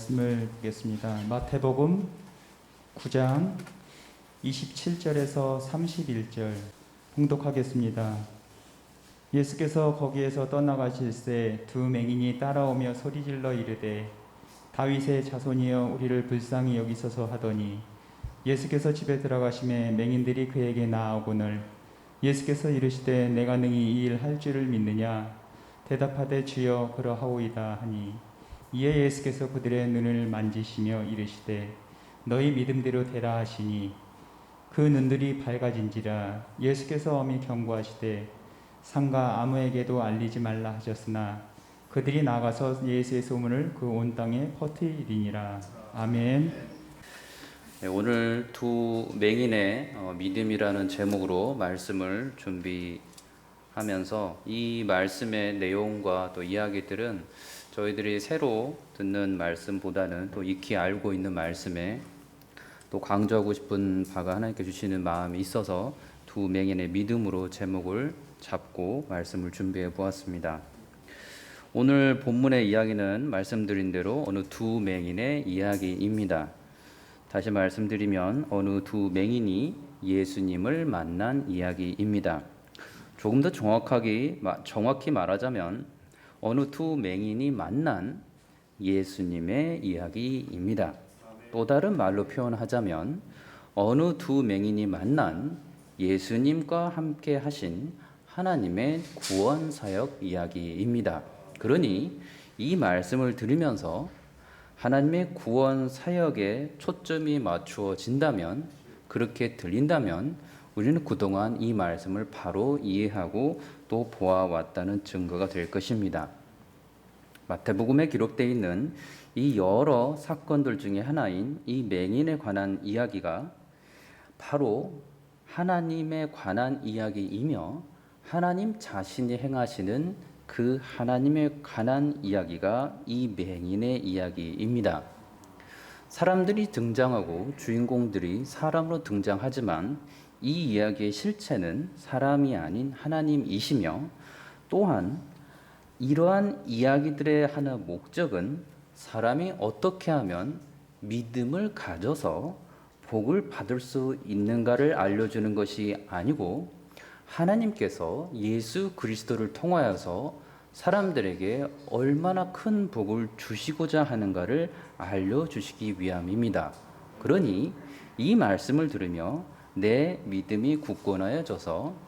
말씀을 보겠습니다. 마태복음 9장 27절에서 31절 봉독하겠습니다. 예수께서 거기에서 떠나가실새 두 맹인이 따라오며 소리질러 이르되 다윗의 자손이여 우리를 불쌍히 여기소서 하더니 예수께서 집에 들어가심에 맹인들이 그에게 나아오거늘 예수께서 이르시되 내가 능히 이 일 할 줄을 믿느냐 대답하되 주여 그러하오이다 하니 이에 예수께서 그들의 눈을 만지시며 이르시되 너희 믿음대로 되라 하시니 그 눈들이 밝아진지라. 예수께서 엄히 경고하시되 상가 아무에게도 알리지 말라 하셨으나 그들이 나가서 예수의 소문을 그 온 땅에 퍼뜨리니라. 아멘. 네, 오늘 두 맹인의 믿음이라는 제목으로 말씀을 준비하면서 이 말씀의 내용과 또 이야기들은 저희들이 새로 듣는 말씀보다는 또 익히 알고 있는 말씀에 또 강조하고 싶은 바가 하나님께 주시는 마음이 있어서 두 맹인의 믿음으로 제목을 잡고 말씀을 준비해 보았습니다. 오늘 본문의 이야기는 말씀드린 대로 어느 두 맹인의 이야기입니다. 다시 말씀드리면 어느 두 맹인이 예수님을 만난 이야기입니다. 조금 더 정확히 말하자면 어느 두 맹인이 만난 예수님의 이야기입니다. 또 다른 말로 표현하자면 어느 두 맹인이 만난 예수님과 함께 하신 하나님의 구원 사역 이야기입니다. 그러니 이 말씀을 들으면서 하나님의 구원 사역에 초점이 맞추어진다면, 그렇게 들린다면 우리는 그동안 이 말씀을 바로 이해하고 또 보아왔다는 증거가 될 것입니다. 마태복음에 기록되어 있는 이 여러 사건들 중에 하나인 이 맹인에 관한 이야기가 바로 하나님에 관한 이야기이며 하나님 자신이 행하시는 그 하나님에 관한 이야기가 이 맹인의 이야기입니다. 사람들이 등장하고 주인공들이 사람으로 등장하지만 이 이야기의 실체는 사람이 아닌 하나님이시며, 또한 이러한 이야기들의 하나 목적은 사람이 어떻게 하면 믿음을 가져서 복을 받을 수 있는가를 알려주는 것이 아니고 하나님께서 예수 그리스도를 통하여서 사람들에게 얼마나 큰 복을 주시고자 하는가를 알려주시기 위함입니다. 그러니 이 말씀을 들으며 내 믿음이 굳건하여져서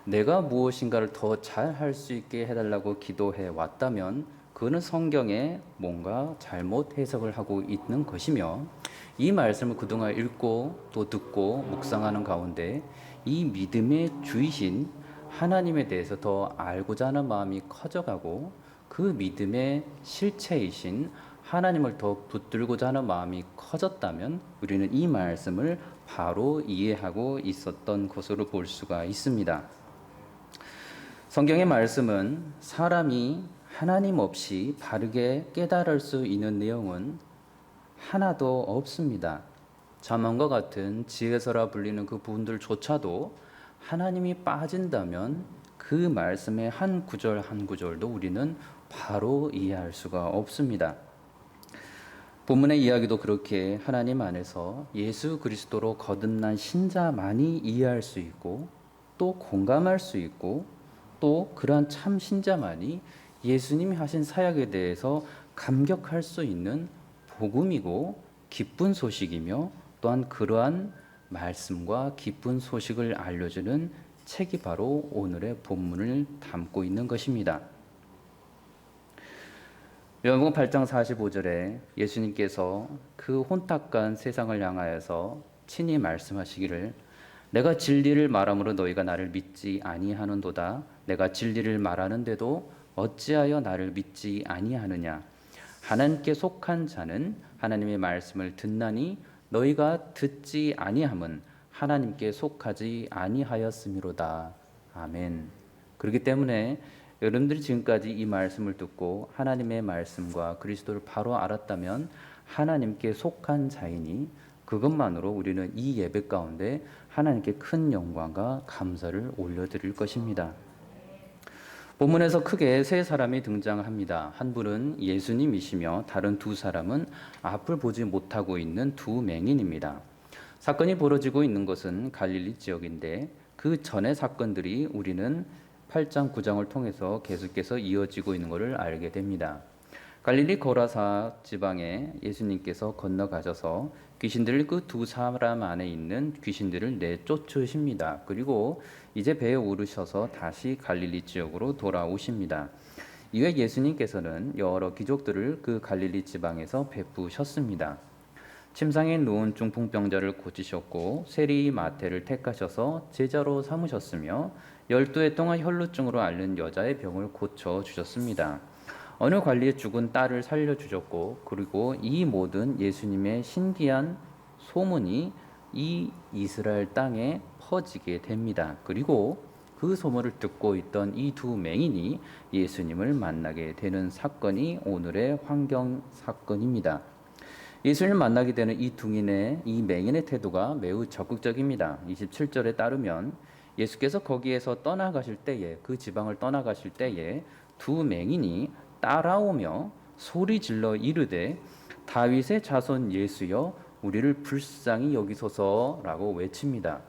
내가 무엇인가를 더 잘 할 수 있게 해달라고 기도해 왔다면 그는 성경에 뭔가 잘못 해석을 하고 있는 것이며, 이 말씀을 그동안 읽고 또 듣고 묵상하는 가운데 이 믿음의 주이신 하나님에 대해서 더 알고자 하는 마음이 커져가고 그 믿음의 실체이신 하나님을 더 붙들고자 하는 마음이 커졌다면 우리는 이 말씀을 바로 이해하고 있었던 것으로 볼 수가 있습니다. 성경의 말씀은 사람이 하나님 없이 바르게 깨달을 수 있는 내용은 하나도 없습니다. 잠언과 같은 지혜서라 불리는 그 부분들조차도 하나님이 빠진다면 그 말씀의 한 구절 한 구절도 우리는 바로 이해할 수가 없습니다. 본문의 이야기도 그렇게 하나님 안에서 예수 그리스도로 거듭난 신자만이 이해할 수 있고 또 공감할 수 있고 또 그러한 참 신자만이 예수님이 하신 사역에 대해서 감격할 수 있는 복음이고 기쁜 소식이며, 또한 그러한 말씀과 기쁜 소식을 알려주는 책이 바로 오늘의 본문을 담고 있는 것입니다. 요한복음 8장 45절에 예수님께서 그 혼탁한 세상을 향하여서 친히 말씀하시기를 내가 진리를 말함으로 너희가 나를 믿지 아니하는도다. 내가 진리를 말하는데도 어찌하여 나를 믿지 아니하느냐. 하나님께 속한 자는 하나님의 말씀을 듣나니 너희가 듣지 아니함은 하나님께 속하지 아니하였음이로다. 아멘. 그렇기 때문에 여러분들이 지금까지 이 말씀을 듣고 하나님의 말씀과 그리스도를 바로 알았다면 하나님께 속한 자이니 그것만으로 우리는 이 예배 가운데 하나님께 큰 영광과 감사를 올려드릴 것입니다. 본문에서 크게 세 사람이 등장합니다. 한 분은 예수님이시며 다른 두 사람은 앞을 보지 못하고 있는 두 맹인입니다. 사건이 벌어지고 있는 것은 갈릴리 지역인데 그 전의 사건들이 우리는 8장, 9장을 통해서 계속해서 이어지고 있는 것을 알게 됩니다. 갈릴리 거라사 지방에 예수님께서 건너가셔서 귀신들을 그 두 사람 안에 있는 귀신들을 내쫓으십니다. 그리고 이제 배에 오르셔서 다시 갈릴리 지역으로 돌아오십니다. 이후에 예수님께서는 여러 기적들을 그 갈릴리 지방에서 베푸셨습니다. 침상에 누운 중풍병자를 고치셨고 세리 마태를 택하셔서 제자로 삼으셨으며 12해 동안 혈루증으로 앓는 여자의 병을 고쳐주셨습니다. 어느 관리의 죽은 딸을 살려주셨고 그리고 이 모든 예수님의 신기한 소문이 이 이스라엘 땅에 퍼지게 됩니다. 그리고 그 소문을 듣고 있던 이 두 맹인이 예수님을 만나게 되는 사건이 오늘의 환경 사건입니다. 예수님을 만나게 되는 이 맹인의 태도가 매우 적극적입니다. 27절에 따르면 예수께서 거기에서 떠나가실 때에 그 지방을 떠나가실 때에 두 맹인이 따라오며 소리 질러 이르되 다윗의 자손 예수여 우리를 불쌍히 여기소서라고 외칩니다.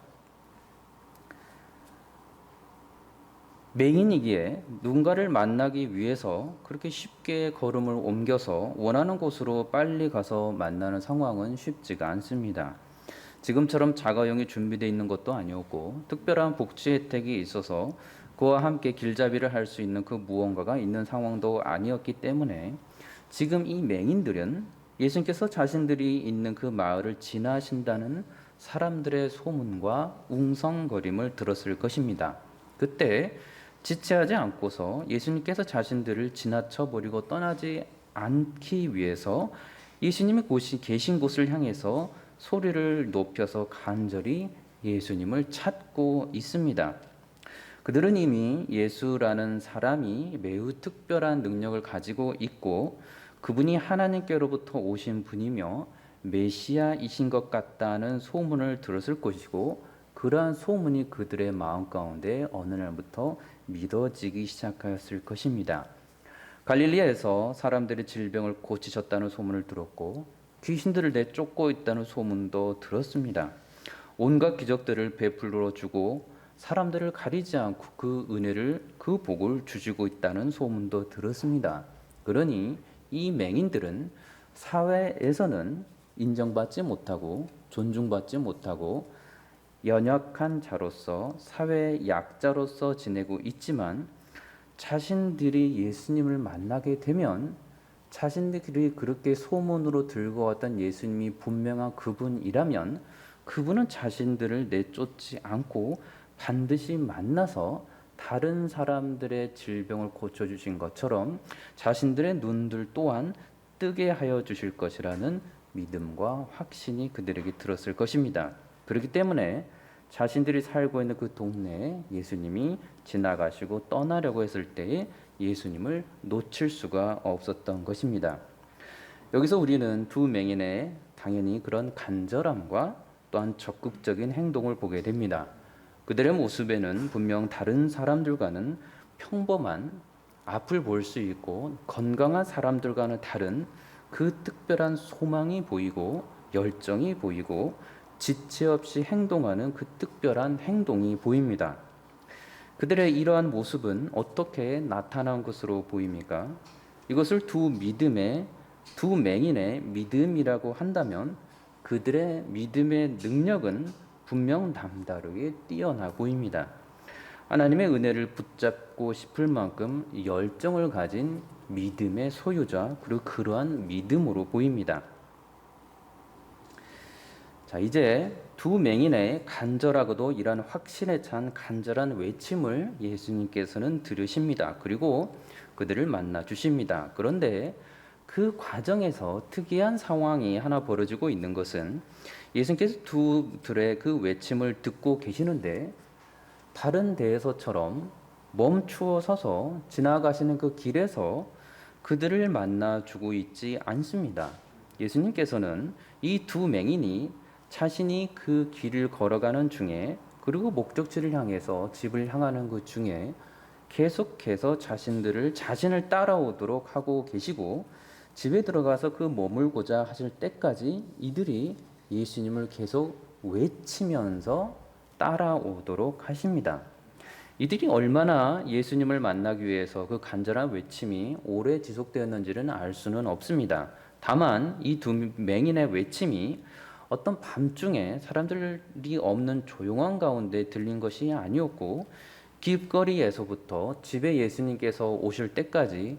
맹인이기에 누군가를 만나기 위해서 그렇게 쉽게 걸음을 옮겨서 원하는 곳으로 빨리 가서 만나는 상황은 쉽지가 않습니다. 지금처럼 자가용이 준비되어 있는 것도 아니었고 특별한 복지 혜택이 있어서 그와 함께 길잡이를 할 수 있는 그 무언가가 있는 상황도 아니었기 때문에 지금 이 맹인들은 예수님께서 자신들이 있는 그 마을을 지나신다는 사람들의 소문과 웅성거림을 들었을 것입니다. 그때 지체하지 않고서 예수님께서 자신들을 지나쳐 버리고 떠나지 않기 위해서 예수님이 계신 곳을 향해서 소리를 높여서 간절히 예수님을 찾고 있습니다. 그들은 이미 예수라는 사람이 매우 특별한 능력을 가지고 있고 그분이 하나님께로부터 오신 분이며 메시아이신 것 같다는 소문을 들었을 것이고 그러한 소문이 그들의 마음 가운데 어느 날부터 믿어지기 시작하였을 것입니다. 갈릴리에서 사람들의 질병을 고치셨다는 소문을 들었고 귀신들을 내쫓고 있다는 소문도 들었습니다. 온갖 기적들을 베풀어 주고 사람들을 가리지 않고 그 은혜를 그 복을 주시고 있다는 소문도 들었습니다. 그러니 이 맹인들은 사회에서는 인정받지 못하고 존중받지 못하고 연약한 자로서 사회의 약자로서 지내고 있지만 자신들이 예수님을 만나게 되면 자신들이 그렇게 소문으로 들고 왔던 예수님이 분명한 그분이라면 그분은 자신들을 내쫓지 않고 반드시 만나서 다른 사람들의 질병을 고쳐주신 것처럼 자신들의 눈들 또한 뜨게 하여 주실 것이라는 믿음과 확신이 그들에게 들었을 것입니다. 그렇기 때문에 자신들이 살고 있는 그 동네에 예수님이 지나가시고 떠나려고 했을 때에 예수님을 놓칠 수가 없었던 것입니다. 여기서 우리는 두 맹인의 당연히 그런 간절함과 또한 적극적인 행동을 보게 됩니다. 그들의 모습에는 분명 다른 사람들과는 평범한 앞을 볼 수 있고 건강한 사람들과는 다른 그 특별한 소망이 보이고 열정이 보이고 지체 없이 행동하는 그 특별한 행동이 보입니다. 그들의 이러한 모습은 어떻게 나타난 것으로 보입니까? 이것을 두 맹인의 믿음이라고 한다면 그들의 믿음의 능력은 분명 남다르게 뛰어나 보입니다. 하나님의 은혜를 붙잡고 싶을 만큼 열정을 가진 믿음의 소유자 그리고 그러한 믿음으로 보입니다. 자, 이제 두 맹인의 간절하고도 이러한 확신에 찬 간절한 외침을 예수님께서는 들으십니다. 그리고 그들을 만나 주십니다. 그런데 그 과정에서 특이한 상황이 하나 벌어지고 있는 것은 예수님께서 두들의 그 외침을 듣고 계시는데 다른 데에서처럼 멈추어 서서 지나가시는 그 길에서 그들을 만나 주고 있지 않습니다. 예수님께서는 이 두 맹인이 자신이 그 길을 걸어가는 중에 그리고 목적지를 향해서 집을 향하는 그 중에 계속해서 자신을 따라오도록 하고 계시고, 집에 들어가서 그 머물고자 하실 때까지 이들이 예수님을 계속 외치면서 따라오도록 하십니다. 이들이 얼마나 예수님을 만나기 위해서 그 간절한 외침이 오래 지속되었는지는 알 수는 없습니다. 다만 이 두 맹인의 외침이 어떤 밤중에 사람들이 없는 조용한 가운데 들린 것이 아니었고, 길거리에서부터 집에 예수님께서 오실 때까지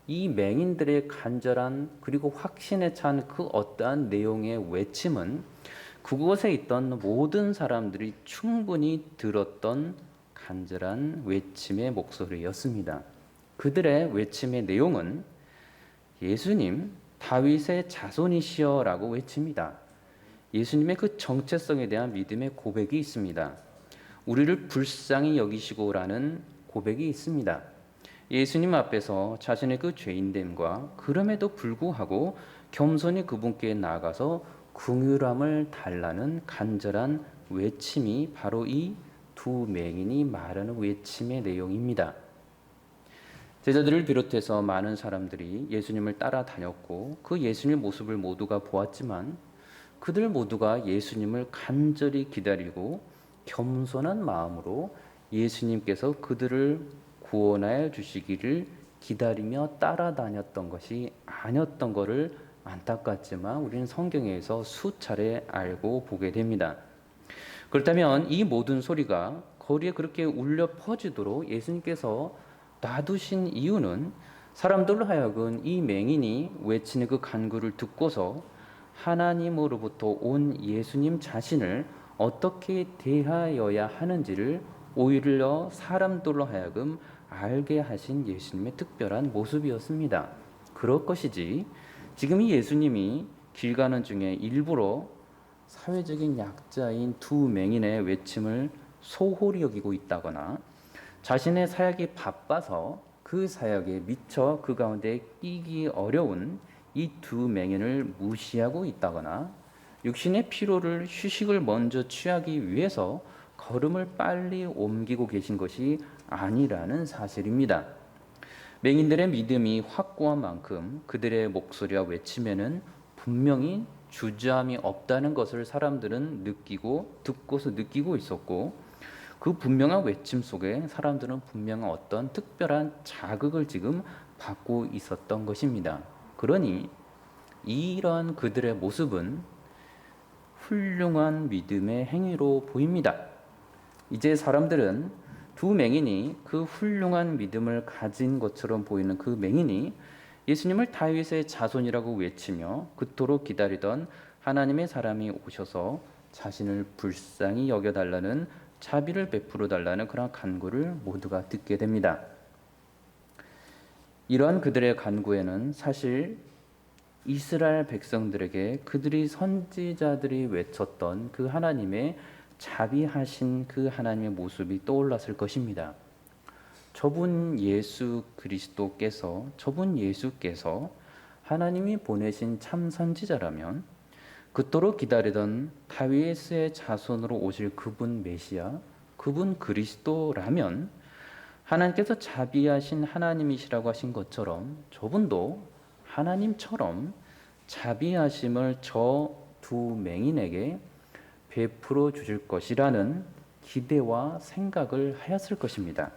이 맹인들의 간절한 그리고 확신에 찬 그 어떠한 내용의 외침은 그곳에 있던 모든 사람들이 충분히 들었던 간절한 외침의 목소리였습니다. 그들의 외침의 내용은 예수님, 다윗의 자손이시여 라고 외칩니다. 예수님의 그 정체성에 대한 믿음의 고백이 있습니다. 우리를 불쌍히 여기시고라는 고백이 있습니다. 예수님 앞에서 자신의 그 죄인됨과 그럼에도 불구하고 겸손히 그분께 나아가서 긍휼함을 달라는 간절한 외침이 바로 이 두 맹인이 말하는 외침의 내용입니다. 제자들을 비롯해서 많은 사람들이 예수님을 따라다녔고 그 예수님의 모습을 모두가 보았지만 그들 모두가 예수님을 간절히 기다리고 겸손한 마음으로 예수님께서 그들을 구원하여 주시기를 기다리며 따라다녔던 것이 아니었던 것을 안타깝지만 우리는 성경에서 수차례 알고 보게 됩니다. 그렇다면 이 모든 소리가 거리에 그렇게 울려 퍼지도록 예수님께서 놔두신 이유는 사람들로 하여금 이 맹인이 외치는 그 간구를 듣고서 하나님으로부터 온 예수님 자신을 어떻게 대하여야 하는지를 오히려 사람들로 하여금 알게 하신 예수님의 특별한 모습이었습니다. 그럴 것이지 지금 이 예수님이 길 가는 중에 일부러 사회적인 약자인 두 맹인의 외침을 소홀히 여기고 있다거나 자신의 사역이 바빠서 그 사역에 미처 그 가운데 끼기 어려운 이 두 맹인을 무시하고 있다거나 육신의 피로를 휴식을 먼저 취하기 위해서 걸음을 빨리 옮기고 계신 것이 아니라는 사실입니다. 맹인들의 믿음이 확고한 만큼 그들의 목소리와 외침에는 분명히 주저함이 없다는 것을 사람들은 듣고서 느끼고 있었고 그 분명한 외침 속에 사람들은 분명한 어떤 특별한 자극을 지금 받고 있었던 것입니다. 그러니 이런 그들의 모습은 훌륭한 믿음의 행위로 보입니다. 이제 사람들은 두 맹인이 그 훌륭한 믿음을 가진 것처럼 보이는 그 맹인이 예수님을 다윗의 자손이라고 외치며 그토록 기다리던 하나님의 사람이 오셔서 자신을 불쌍히 여겨달라는 자비를 베풀어 달라는 그런 간구를 모두가 듣게 됩니다. 이러한 그들의 간구에는 사실 이스라엘 백성들에게 그들이 선지자들이 외쳤던 그 하나님의 자비하신 그 하나님의 모습이 떠올랐을 것입니다. 저분 예수께서 하나님이 보내신 참 선지자라면 그토록 기다리던 다윗의 자손으로 오실 그분 메시아, 그분 그리스도라면 하나님께서 자비하신 하나님이시라고 하신 것처럼 저분도 하나님처럼 자비하심을 저 두 맹인에게 베풀어 주실 것이라는 기대와 생각을 하였을 것입니다.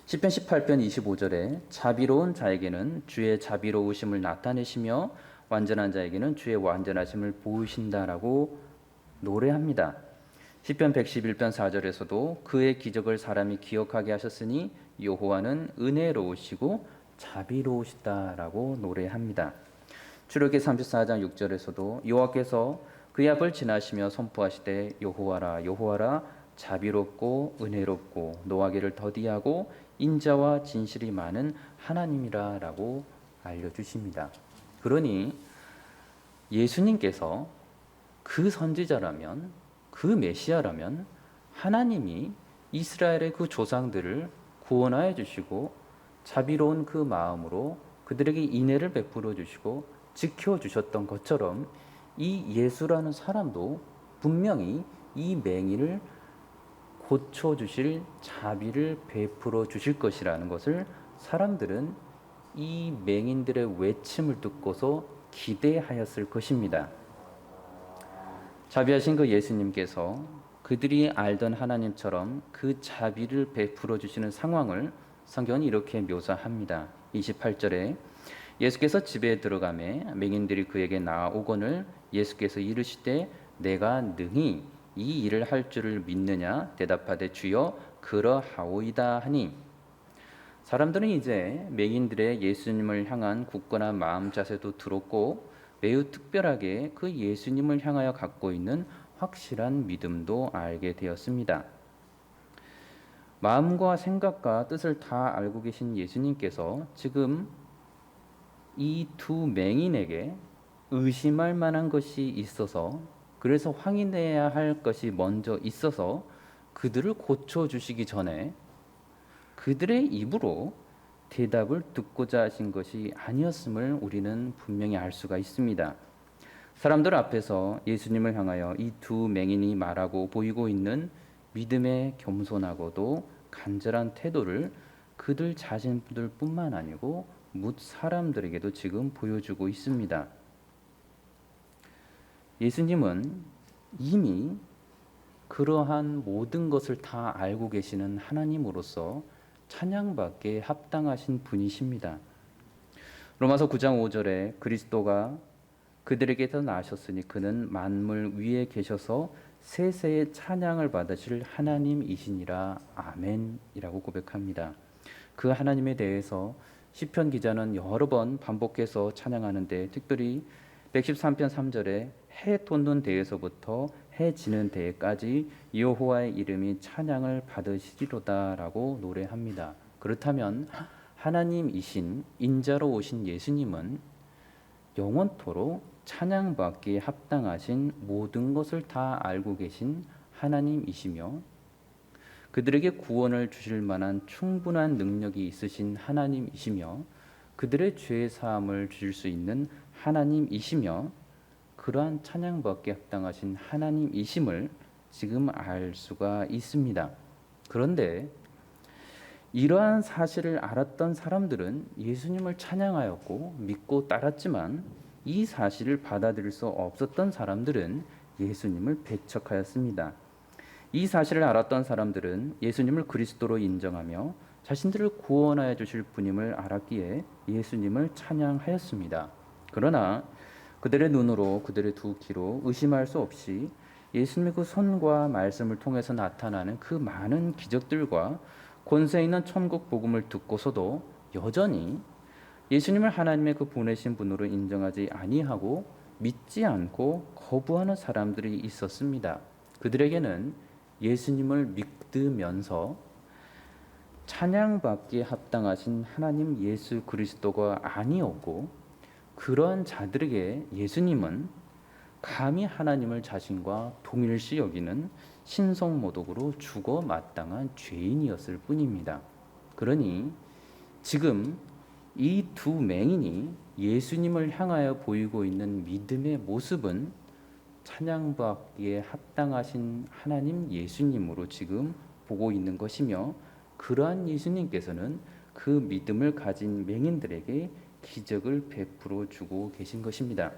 시편 18편 25절에 자비로운 자에게는 주의 자비로우심을 나타내시며 완전한 자에게는 주의 완전하심을 보이신다라고 노래합니다. 시편 111편 4절에서도 그의 기적을 사람이 기억하게 하셨으니 여호와는 은혜로우시고 자비로우시다라고 노래합니다. 출애굽기 34장 6절에서도 여호와께서 그의 앞을 지나시며 선포하시되 여호와라 여호와라 자비롭고 은혜롭고 노하기를 더디하고 인자와 진실이 많은 하나님이라라고 알려주십니다. 그러니 예수님께서 그 선지자라면 그 메시아라면 하나님이 이스라엘의 그 조상들을 구원하여 주시고 자비로운 그 마음으로 그들에게 인애를 베풀어 주시고 지켜주셨던 것처럼 이 예수라는 사람도 분명히 이 맹인을 고쳐주실 자비를 베풀어 주실 것이라는 것을 사람들은 이 맹인들의 외침을 듣고서 기대하였을 것입니다. 자비하신 그 예수님께서 그들이 알던 하나님처럼 그 자비를 베풀어 주시는 상황을 성경은 이렇게 묘사합니다. 28절에 예수께서 집에 들어가매 맹인들이 그에게 나아오거늘 예수께서 이르시되 내가 능히 이 일을 할 줄을 믿느냐 대답하되 주여 그러하오이다 하니, 사람들은 이제 맹인들의 예수님을 향한 굳건한 마음 자세도 들었고 매우 특별하게 그 예수님을 향하여 갖고 있는 확실한 믿음도 알게 되었습니다. 마음과 생각과 뜻을 다 알고 계신 예수님께서 지금 이 두 맹인에게 의심할 만한 것이 있어서, 그래서 확인해야 할 것이 먼저 있어서 그들을 고쳐주시기 전에 그들의 입으로 대답을 듣고자 하신 것이 아니었음을 우리는 분명히 알 수가 있습니다. 사람들 앞에서 예수님을 향하여 이 두 맹인이 말하고 보이고 있는 믿음의 겸손하고도 간절한 태도를 그들 자신들뿐만 아니고 뭇 사람들에게도 지금 보여주고 있습니다. 예수님은 이미 그러한 모든 것을 다 알고 계시는 하나님으로서 찬양받기에 합당하신 분이십니다. 로마서 9장 5절에 그리스도가 그들에게서 나셨으니 그는 만물 위에 계셔서 세세의 찬양을 받으실 하나님이시니라 아멘이라고 고백합니다. 그 하나님에 대해서 시편 기자는 여러 번 반복해서 찬양하는데, 특별히 113편 3절에 해 돋는 데에서부터 해 지는 데까지 여호와의 이름이 찬양을 받으시리로다라고 노래합니다. 그렇다면 하나님이신 인자로 오신 예수님은 영원토록 찬양받기에 합당하신 모든 것을 다 알고 계신 하나님이시며 그들에게 구원을 주실 만한 충분한 능력이 있으신 하나님이시며 그들의 죄 사함을 주실 수 있는 하나님이시며 그러한 찬양받기에 합당하신 하나님이심을 지금 알 수가 있습니다. 그런데 이러한 사실을 알았던 사람들은 예수님을 찬양하였고 믿고 따랐지만, 이 사실을 받아들일 수 없었던 사람들은 예수님을 배척하였습니다. 이 사실을 알았던 사람들은 예수님을 그리스도로 인정하며 자신들을 구원하여 주실 분임을 알았기에 예수님을 찬양하였습니다. 그러나 그들의 눈으로, 그들의 두 귀로 의심할 수 없이 예수님의 그 손과 말씀을 통해서 나타나는 그 많은 기적들과 권세 있는 천국 복음을 듣고서도 여전히 예수님을 하나님의 그 보내신 분으로 인정하지 아니하고 믿지 않고 거부하는 사람들이 있었습니다. 그들에게는 예수님을 믿으면서 찬양받기에 합당하신 하나님 예수 그리스도가 아니었고, 그러한 자들에게 예수님은 감히 하나님을 자신과 동일시 여기는 신성모독으로 죽어 마땅한 죄인이었을 뿐입니다. 그러니 지금 이 두 맹인이 예수님을 향하여 보이고 있는 믿음의 모습은 찬양받기에 합당하신 하나님 예수님으로 지금 보고 있는 것이며, 그러한 예수님께서는 그 믿음을 가진 맹인들에게 기적을 베풀어 주고 계신 것입니다.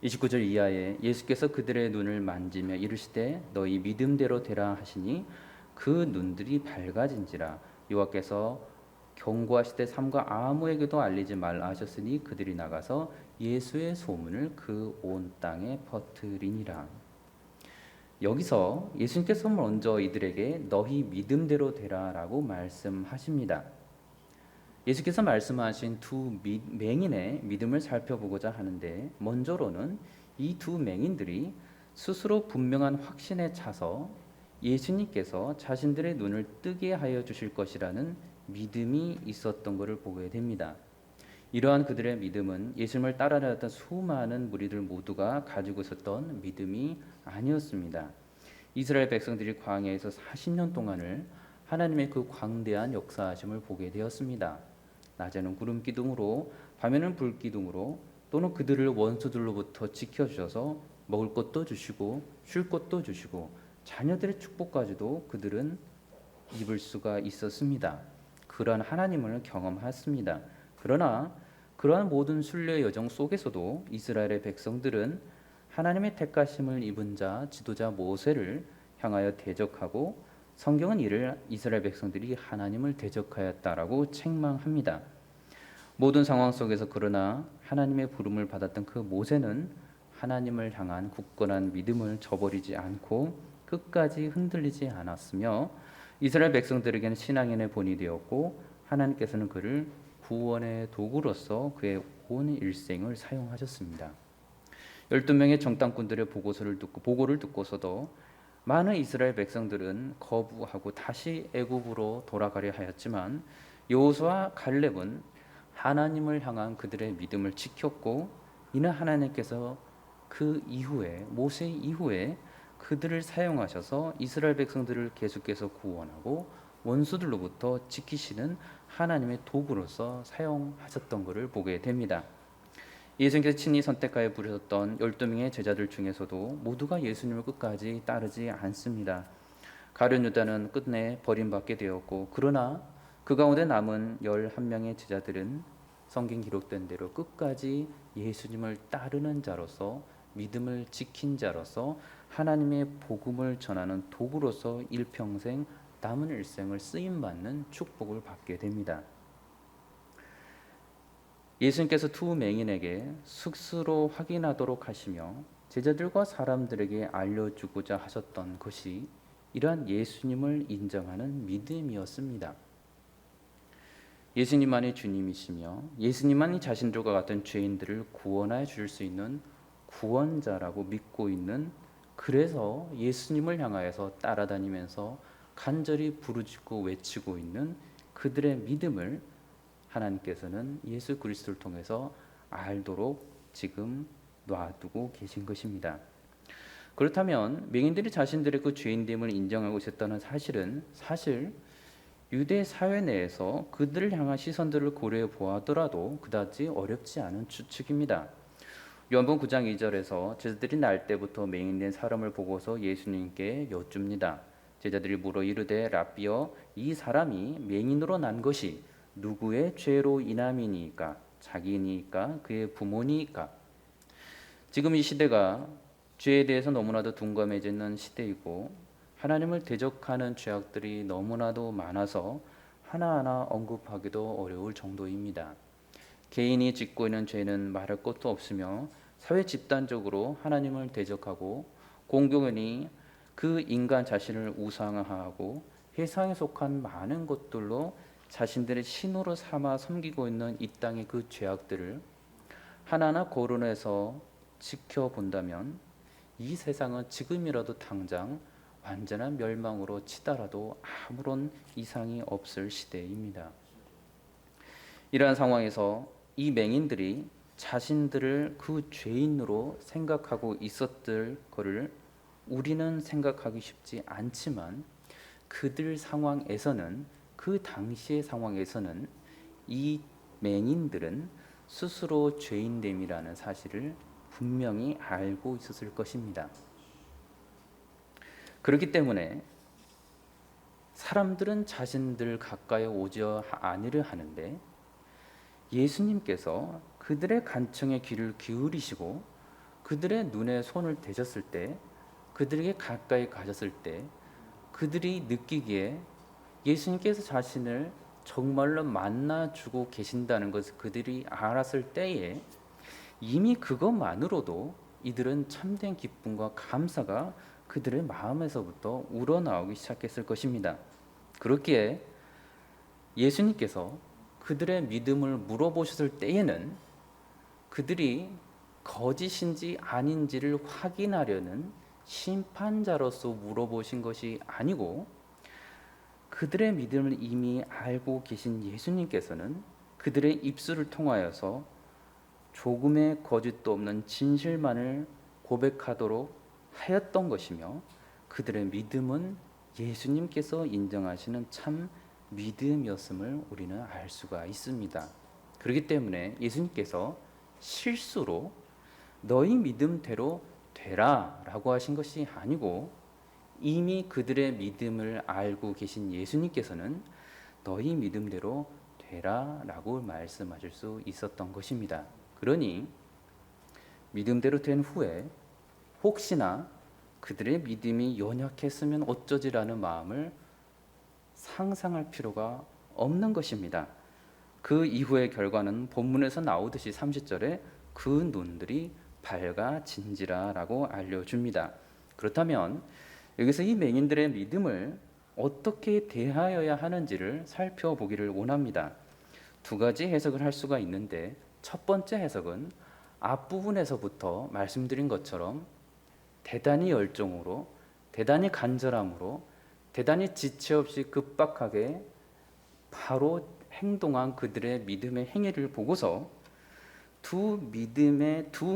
29절 이하에 예수께서 그들의 눈을 만지며 이르시되 너희 믿음대로 되라 하시니 그 눈들이 밝아진지라. 여호와께서 경고하시되 삼가 아무에게도 알리지 말라 하셨으니 그들이 나가서 예수의 소문을 그 온 땅에 퍼뜨리니라. 여기서 예수님께서 먼저 이들에게 너희 믿음대로 되라라고 말씀하십니다. 예수께서 말씀하신 두 맹인의 믿음을 살펴보고자 하는데, 먼저로는 이 두 맹인들이 스스로 분명한 확신에 차서 예수님께서 자신들의 눈을 뜨게 하여 주실 것이라는 믿음이 있었던 것을 보게 됩니다. 이러한 그들의 믿음은 예수님을 따라다녔던 수많은 무리들 모두가 가지고 있었던 믿음이 아니었습니다. 이스라엘 백성들이 광야에서 40년 동안을 하나님의 그 광대한 역사하심을 보게 되었습니다. 낮에는 구름 기둥으로, 밤에는 불 기둥으로, 또는 그들을 원수들로부터 지켜주셔서 먹을 것도 주시고 쉴 것도 주시고 자녀들의 축복까지도 그들은 입을 수가 있었습니다. 그러한 하나님을 경험했습니다. 그러나 그러한 모든 순례의 여정 속에서도 이스라엘의 백성들은 하나님의 택하심을 입은 자 지도자 모세를 향하여 대적하고 성경은 이를 이스라엘 백성들이 하나님을 대적하였다라고 책망합니다. 모든 상황 속에서 그러나 하나님의 부름을 받았던 그 모세는 하나님을 향한 굳건한 믿음을 저버리지 않고 끝까지 흔들리지 않았으며 이스라엘 백성들에게는 신앙인의 본이 되었고 하나님께서는 그를 구원의 도구로서 그의 온 일생을 사용하셨습니다. 12명의 정탐꾼들의 보고를 듣고서도 많은 이스라엘 백성들은 거부하고 다시 애굽으로 돌아가려 하였지만 여호수아와 갈렙은 하나님을 향한 그들의 믿음을 지켰고 이는 하나님께서 그 이후에 모세 이후에 그들을 사용하셔서 이스라엘 백성들을 계속해서 구원하고 원수들로부터 지키시는 하나님의 도구로서 사용하셨던 것을 보게 됩니다. 예수님께서 친히 선택하여 부르셨던 12명의 제자들 중에서도 모두가 예수님을 끝까지 따르지 않습니다. 가룟 유다는 끝내 버림받게 되었고 그러나 그 가운데 남은 11명의 제자들은 성경 기록된 대로 끝까지 예수님을 따르는 자로서 믿음을 지킨 자로서 하나님의 복음을 전하는 도구로서 일평생 남은 일생을 쓰임받는 축복을 받게 됩니다. 예수님께서 두 맹인에게 스스로 확인하도록 하시며 제자들과 사람들에게 알려주고자 하셨던 것이 이러한 예수님을 인정하는 믿음이었습니다. 예수님만이 주님이시며 예수님만이 자신들과 같은 죄인들을 구원하여 주실 수 있는 구원자라고 믿고 있는, 그래서 예수님을 향하여서 따라다니면서 간절히 부르짖고 외치고 있는 그들의 믿음을 하나님께서는 예수 그리스도를 통해서 알도록 지금 놔두고 계신 것입니다. 그렇다면 맹인들이 자신들의 그 죄인됨을 인정하고 있었다는 사실은 사실 유대 사회 내에서 그들을 향한 시선들을 고려해 보아더라도 그다지 어렵지 않은 추측입니다. 요한복음 9장 2절에서 제자들이 날 때부터 맹인된 사람을 보고서 예수님께 여쭙니다. 제자들이 물어 이르되 라삐여, 이 사람이 맹인으로 난 것이 누구의 죄로 인함이니까? 자기니까? 그의 부모니까? 지금 이 시대가 죄에 대해서 너무나도 둔감해지는 시대이고 하나님을 대적하는 죄악들이 너무나도 많아서 하나하나 언급하기도 어려울 정도입니다. 개인이 짓고 있는 죄는 말할 것도 없으며 사회 집단적으로 하나님을 대적하고 공공연히 그 인간 자신을 우상화하고 세상에 속한 많은 것들로 자신들의 신으로 삼아 섬기고 있는 이 땅의 그 죄악들을 하나하나 거론해서 지켜본다면 이 세상은 지금이라도 당장 완전한 멸망으로 치달아도 아무런 이상이 없을 시대입니다. 이러한 상황에서 이 맹인들이 자신들을 그 죄인으로 생각하고 있었을 것을 우리는 생각하기 쉽지 않지만 그들 상황에서는, 그 당시의 상황에서는 이 맹인들은 스스로 죄인됨이라는 사실을 분명히 알고 있었을 것입니다. 그렇기 때문에 사람들은 자신들 가까이 오지 아니려 하는데 예수님께서 그들의 간청에 귀를 기울이시고 그들의 눈에 손을 대셨을 때, 그들에게 가까이 가셨을 때 그들이 느끼기에 예수님께서 자신을 정말로 만나주고 계신다는 것을 그들이 알았을 때에 이미 그것만으로도 이들은 참된 기쁨과 감사가 그들의 마음에서부터 우러나오기 시작했을 것입니다. 그렇기에 예수님께서 그들의 믿음을 물어보셨을 때에는 그들이 거짓인지 아닌지를 확인하려는 심판자로서 물어보신 것이 아니고 그들의 믿음을 이미 알고 계신 예수님께서는 그들의 입술을 통하여서 조금의 거짓도 없는 진실만을 고백하도록 하였던 것이며 그들의 믿음은 예수님께서 인정하시는 참 믿음이었음을 우리는 알 수가 있습니다. 그렇기 때문에 예수님께서 실수로 너희 믿음대로 되라 라고 하신 것이 아니고 이미 그들의 믿음을 알고 계신 예수님께서는 너희 믿음대로 되라 라고 말씀하실 수 있었던 것입니다. 그러니 믿음대로 된 후에 혹시나 그들의 믿음이 연약했으면 어쩌지라는 마음을 상상할 필요가 없는 것입니다. 그 이후의 결과는 본문에서 나오듯이 30절에 그 눈들이 밝아진지라 라고 알려줍니다. 그렇다면 여기서 이 맹인들의 믿음을 어떻게 대하여야 하는지를 살펴보기를 원합니다. 두 가지 해석을 할 수가 있는데 첫 번째 해석은 앞부분에서부터 말씀드린 것처럼 대단히 열정으로, 대단히 간절함으로, 대단히 지체 없이 급박하게 바로 행동한 그들의 믿음의 행위를 보고서 두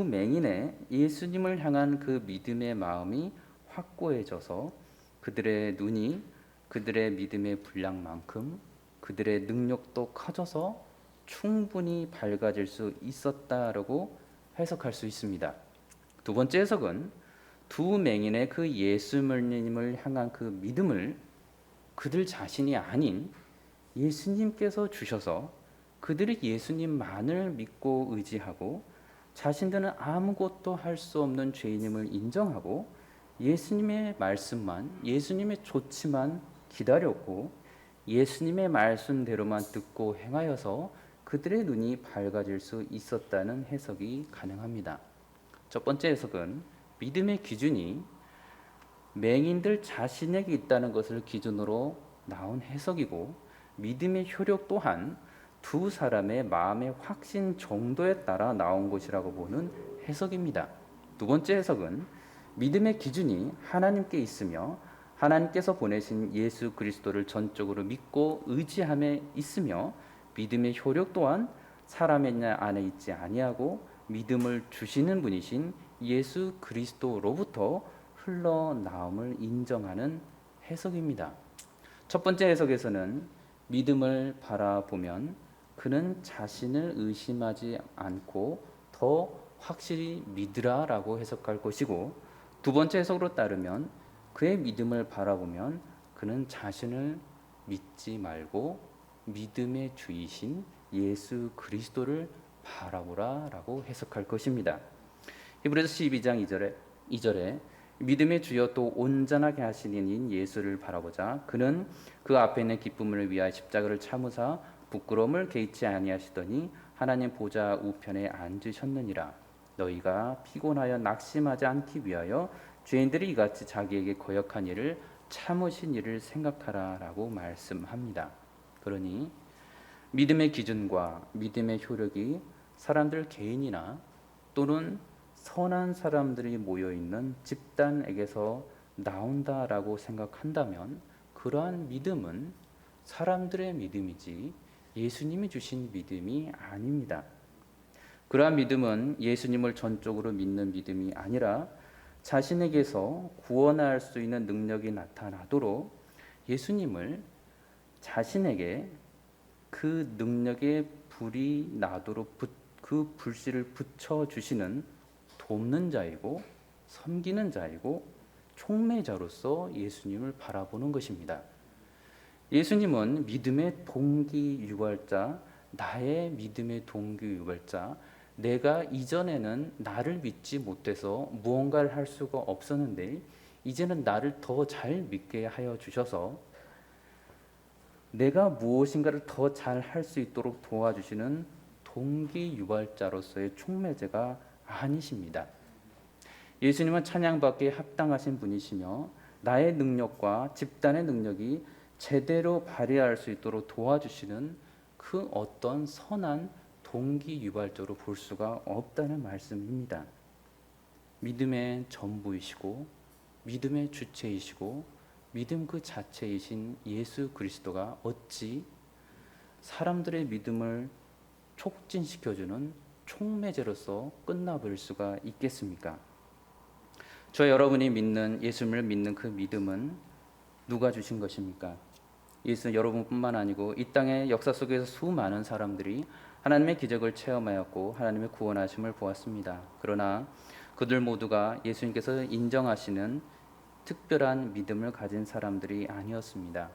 맹인의 예수님을 향한 그 믿음의 마음이 확고해져서 그들의 눈이 그들의 믿음의 분량만큼 그들의 능력도 커져서 충분히 밝아질 수 있었다라고 해석할 수 있습니다. 두 번째 해석은 두 맹인의 그 예수님을 향한 그 믿음을 그들 자신이 아닌 예수님께서 주셔서 그들이 예수님만을 믿고 의지하고 자신들은 아무것도 할 수 없는 죄인임을 인정하고 예수님의 말씀만, 예수님의 조치만 기다렸고 예수님의 말씀대로만 듣고 행하여서 그들의 눈이 밝아질 수 있었다는 해석이 가능합니다. 첫 번째 해석은 믿음의 기준이 맹인들 자신에게 있다는 것을 기준으로 나온 해석이고 믿음의 효력 또한 두 사람의 마음의 확신 정도에 따라 나온 것이라고 보는 해석입니다. 두 번째 해석은 믿음의 기준이 하나님께 있으며 하나님께서 보내신 예수 그리스도를 전적으로 믿고 의지함에 있으며 믿음의 효력 또한 사람의 안에 있지 아니하고 믿음을 주시는 분이신 예수 그리스도로부터 흘러나옴을 인정하는 해석입니다. 첫 번째 해석에서는 믿음을 바라보면 그는 자신을 의심하지 않고 더 확실히 믿으라라고 해석할 것이고, 두 번째 해석으로 따르면 그의 믿음을 바라보면 그는 자신을 믿지 말고 믿음의 주이신 예수 그리스도를 바라보라라고 해석할 것입니다. 히브리서 12장 2절에 믿음의 주여 또 온전하게 하시는 인 예수를 바라보자. 그는 그 앞에 있는 기쁨을 위하여 십자가를 참으사 부끄러움을 개의치 아니하시더니 하나님 보좌 우편에 앉으셨느니라. 너희가 피곤하여 낙심하지 않기 위하여 죄인들이 이같이 자기에게 거역한 일을 참으신 일을 생각하라라고 말씀합니다. 그러니 믿음의 기준과 믿음의 효력이 사람들 개인이나 또는 선한 사람들이 모여있는 집단에게서 나온다라고 생각한다면 그러한 믿음은 사람들의 믿음이지 예수님이 주신 믿음이 아닙니다. 그러한 믿음은 예수님을 전적으로 믿는 믿음이 아니라 자신에게서 구원할 수 있는 능력이 나타나도록 예수님을 자신에게 그 능력의 불이 나도록 그 불씨를 붙여주시는 돕는 자이고 섬기는 자이고 촉매자로서 예수님을 바라보는 것입니다. 예수님은 믿음의 동기 유발자, 나의 믿음의 동기 유발자, 내가 이전에는 나를 믿지 못해서 무언가를 할 수가 없었는데 이제는 나를 더 잘 믿게 하여 주셔서 내가 무엇인가를 더 잘 할 수 있도록 도와주시는 동기 유발자로서의 촉매제가 아니십니다. 예수님은 찬양받기에 합당하신 분이시며 나의 능력과 집단의 능력이 제대로 발휘할 수 있도록 도와주시는 그 어떤 선한 동기 유발자로 볼 수가 없다는 말씀입니다. 믿음의 전부이시고 믿음의 주체이시고 믿음 그 자체이신 예수 그리스도가 어찌 사람들의 믿음을 촉진시켜주는 촉매제로서 끝나버릴 수가 있겠습니까? 저 여러분이 믿는 예수님을 믿는 그 믿음은 누가 주신 것입니까? 예수 여러분뿐만 아니고 이 땅의 역사 속에서 수많은 사람들이 하나님의 기적을 체험하였고 하나님의 구원하심을 보았습니다. 그러나 그들 모두가 예수님께서 인정하시는 특별한 믿음을 가진 사람들이 아니었습니다.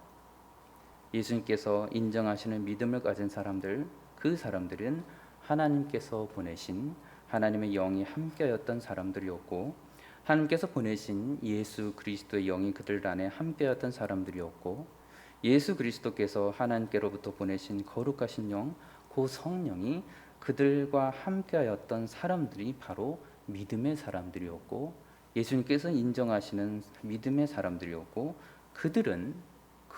예수님께서 인정하시는 믿음을 가진 사람들, 그 사람들은 하나님께서 보내신 하나님의 영이 함께하였던 사람들이었고, 하나님께서 보내신 예수 그리스도의 영이 그들 안에 함께하였던 사람들이었고, 예수 그리스도께서 하나님께로부터 보내신 거룩하신 영, 그 성령이 그들과 함께하였던 사람들이 바로 믿음의 사람들이었고, 예수님께서 인정하시는 믿음의 사람들이었고, 그들은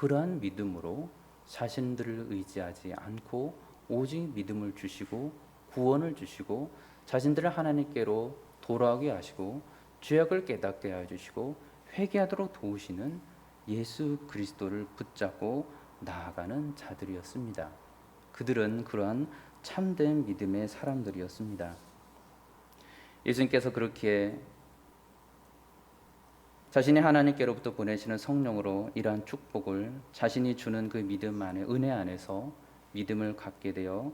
그러한 믿음으로 자신들을 의지하지 않고 오직 믿음을 주시고 구원을 주시고 자신들을 하나님께로 돌아오게 하시고 죄악을 깨닫게 하여 주시고 회개하도록 도우시는 예수 그리스도를 붙잡고 나아가는 자들이었습니다. 그들은 그러한 참된 믿음의 사람들이었습니다. 예수님께서 그렇게 자신이 하나님께로부터 보내시는 성령으로 이러한 축복을 자신이 주는 그 믿음 안에, 은혜 안에서 믿음을 갖게 되어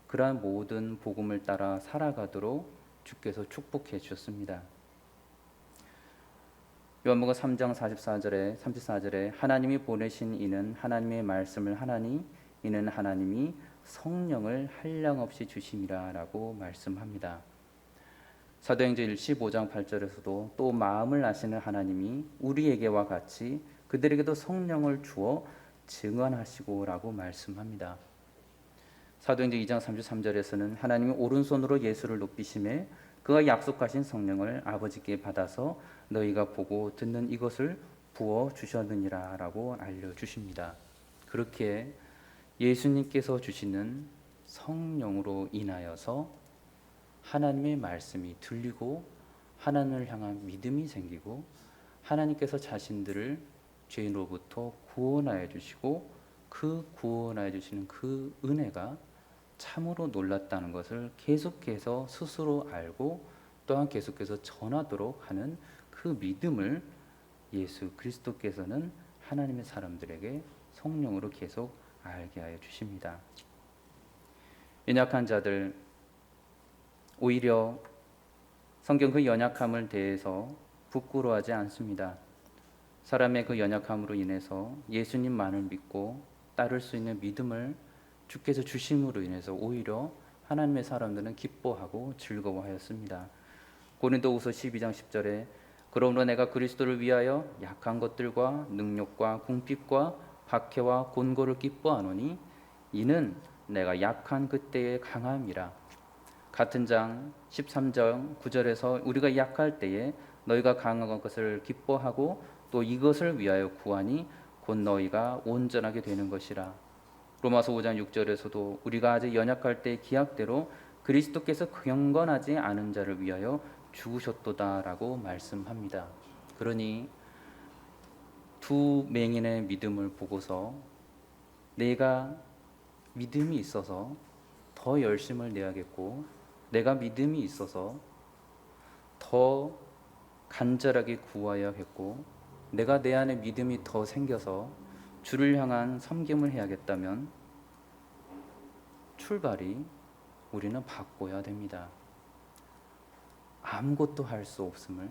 그러한 모든 복음을 따라 살아가도록 주께서 축복해 주셨습니다. 요한복음 3장 34절에 하나님이 보내신 이는 하나님의 말씀을 하나니 이는 하나님이 성령을 한량없이 주심이라 라고 말씀합니다. 사도행전 15장 8절에서도 또 마음을 아시는 하나님이 우리에게와 같이 그들에게도 성령을 주어 증언하시고 라고 말씀합니다. 사도행전 2장 33절에서는 하나님이 오른손으로 예수를 높이심에 그가 약속하신 성령을 아버지께 받아서 너희가 보고 듣는 이것을 부어 주셨느니라 라고 알려주십니다. 그렇게 예수님께서 주시는 성령으로 인하여서 하나님의 말씀이 들리고 하나님을 향한 믿음이 생기고 하나님께서 자신들을 죄인으로부터 구원하여 주시고 그 구원하여 주시는 그 은혜가 참으로 놀랐다는 것을 계속해서 스스로 알고 또한 계속해서 전하도록 하는 그 믿음을 예수 그리스도께서는 하나님의 사람들에게 성령으로 계속 알게 하여 주십니다. 연약한 자들, 오히려 성경 그 연약함을 대해서 부끄러워하지 않습니다. 사람의 그 연약함으로 인해서 예수님만을 믿고 따를 수 있는 믿음을 주께서 주심으로 인해서 오히려 하나님의 사람들은 기뻐하고 즐거워하였습니다. 고린도후서 12장 10절에 그러므로 내가 그리스도를 위하여 약한 것들과 능력과 궁핍과 박해와 곤고를 기뻐하노니 이는 내가 약한 그때의 강함이라. 같은 장 13장 9절에서 우리가 약할 때에 너희가 강한 것을 기뻐하고 또 이것을 위하여 구하니 곧 너희가 온전하게 되는 것이라. 로마서 5장 6절에서도 우리가 아직 연약할 때 기약대로 그리스도께서 경건하지 않은 자를 위하여 죽으셨도다라고 말씀합니다. 그러니 두 맹인의 믿음을 보고서 내가 믿음이 있어서 더 열심을 내야겠고 내가 믿음이 있어서 더 간절하게 구하여야겠고 내가 내 안에 믿음이 더 생겨서 주를 향한 섬김을 해야겠다면 출발이 우리는 바꿔야 됩니다. 아무것도 할 수 없음을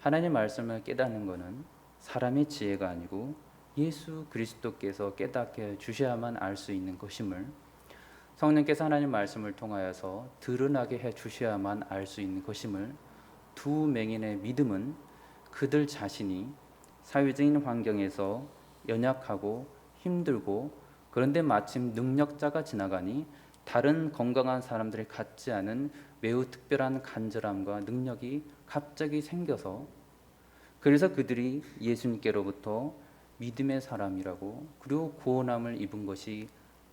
하나님 말씀을 깨닫는 것은 사람의 지혜가 아니고 예수 그리스도께서 깨닫게 주셔야만 알 수 있는 것임을 성령께서 하나님 말씀을 통하여서 드러나게 해 주셔야만 알 수 있는 것임을 두 맹인의 믿음은 그들 자신이 사회적인 환경에서 연약하고 힘들고 그런데 마침 능력자가 지나가니 다른 건강한 사람들이 갖지 않은 매우 특별한 간절함과 능력이 갑자기 생겨서 그래서 그들이 예수님께로부터 믿음의 사람이라고 그리고 구원함을 입은 것이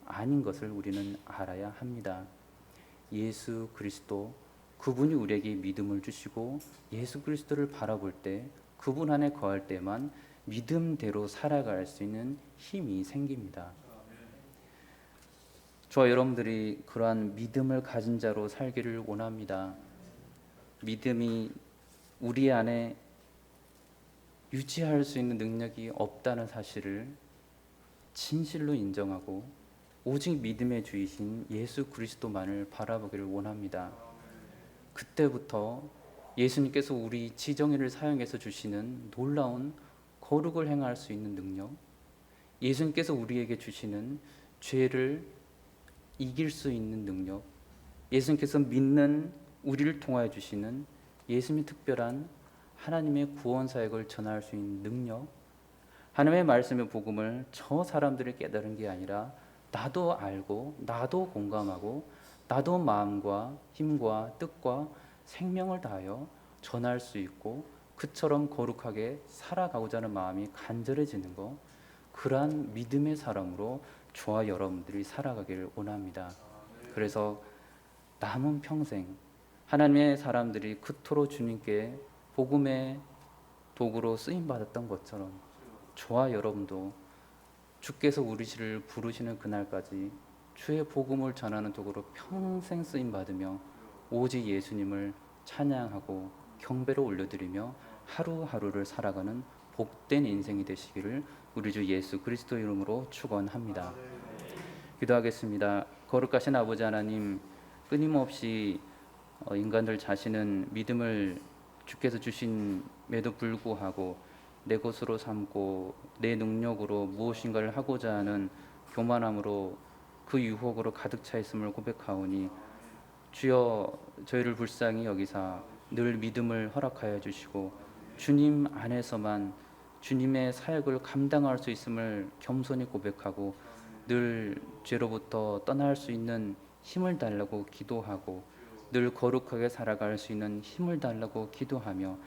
아닌 것을 우리는 알아야 합니다. 예수 그리스도 그분이 우리에게 믿음을 주시고 예수 그리스도를 바라볼 때 그분 안에 거할 때만 믿음대로 살아갈 수 있는 힘이 생깁니다. 저와 여러분들이 그러한 믿음을 가진 자로 살기를 원합니다. 믿음이 우리 안에 유지할 수 있는 능력이 없다는 사실을 진실로 인정하고 오직 믿음의 주이신 예수 그리스도만을 바라보기를 원합니다. 그때부터 예수님께서 우리 지정의를 사용해서 주시는 놀라운 거룩을 행할 수 있는 능력, 예수님께서 우리에게 주시는 죄를 이길 수 있는 능력, 예수님께서 믿는 우리를 통하여 주시는 예수님의 특별한 하나님의 구원 사역을 전할 수 있는 능력, 하나님의 말씀의 복음을 저 사람들이 깨달은 게 아니라 나도 알고 나도 공감하고 나도 마음과 힘과 뜻과 생명을 다하여 전할 수 있고 그처럼 거룩하게 살아가고자 하는 마음이 간절해지는 것, 그러한 믿음의 사람으로 저와 여러분들이 살아가기를 원합니다. 그래서 남은 평생 하나님의 사람들이 그토록 주님께 복음의 도구로 쓰임받았던 것처럼 저와 여러분도 주께서 우리를 부르시는 그날까지 주의 복음을 전하는 도구로 평생 쓰임받으며 오직 예수님을 찬양하고 경배로 올려드리며 하루하루를 살아가는 복된 인생이 되시기를 우리 주 예수 그리스도 이름으로 축원합니다. 기도하겠습니다. 거룩하신 아버지 하나님, 끊임없이 인간들 자신은 믿음을 주께서 주심에도 불구하고 내 것으로 삼고 내 능력으로 무엇인가를 하고자 하는 교만함으로 그 유혹으로 가득 차 있음을 고백하오니 주여 저희를 불쌍히 여기사 늘 믿음을 허락하여 주시고 주님 안에서만 주님의 사역을 감당할 수 있음을 겸손히 고백하고 늘 죄로부터 떠날 수 있는 힘을 달라고 기도하고 늘 거룩하게 살아갈 수 있는 힘을 달라고 기도하며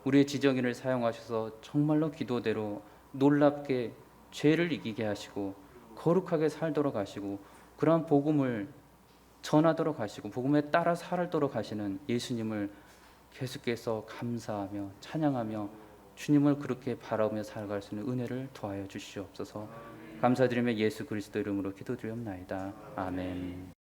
우리의 지정의를 사용하셔서 정말로 기도대로 놀랍게 죄를 이기게 하시고 거룩하게 살도록 하시고 그러한 복음을 전하도록 하시고 복음에 따라 살도록 하시는 예수님을 계속해서 감사하며 찬양하며 주님을 그렇게 바라보며 살아갈 수 있는 은혜를 더하여 주시옵소서. 감사드리며 예수 그리스도 이름으로 기도드리옵나이다. 아멘.